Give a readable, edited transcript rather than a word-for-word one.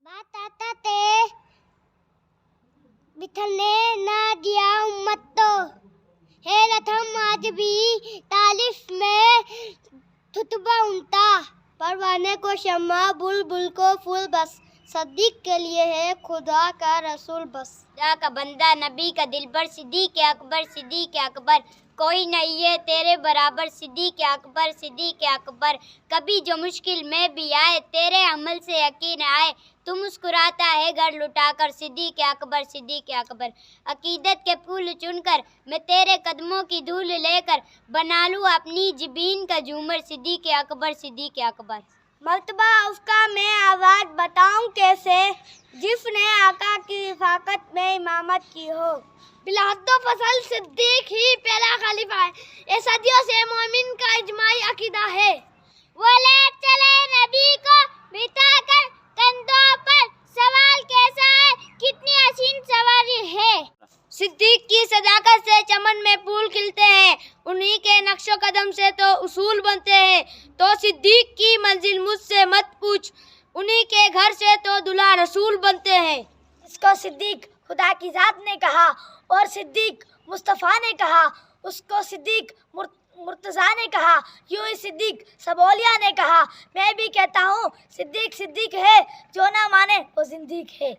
बात आता تے बिथलने ना दिया उम्मत तो है रथम आज भी तालिफ में खुतबा उनता परवाने को शम्मा बुलबुल को फूल बस सद्दीक के लिए है खुदा का रसूल बस खुदा का बंदा नबी का दिलबर सिद्दीक अकबर कोई नहीं है तेरे बराबर सिद्दीक अकबर कभी जो मुश्किल में भी आए तेरे अमल से यकीन आए तू मुस्कुराता है घर लुटाकर सिद्दीक अकबर अकीदत के फूल चुनकर मैं तेरे कदमों की धूल लेकर बना लूँ अपनी जबीन का झूमर सिद्दीक अकबर मर्तबा उसका मैं आवाज़ बताऊं कैसे जिसने आका की रिफाकत में इमामत की हो बिलादो फसल सिद्दीक ही पहला खलीफा है ये सदियों से मोमिन का इजमाई अकीदा है वो ले चले नबी को बिठाकर कंधों पर सवाल कैसा है कितनी हसीन सवारी है सिद्दीक की सदाकत से चमन में फूल खिलते हैं उन्हीं के नक्शो कदम से तो उसूल बनते हैं तो सिद्दीक की मंजिल मुझसे मत पूछ उन्हीं के घर से तो दुल्हा रसूल बनते हैं इसको सिद्दीक खुदा की जात ने कहा और सिद्दीक मुस्तफ़ा ने कहा उसको सिद्दीक मुर्तज़ा ने कहा यूं ही सिद्दीक सबोलिया ने कहा मैं भी कहता हूँ सिद्दीक है जो ना माने वो जिंदीक है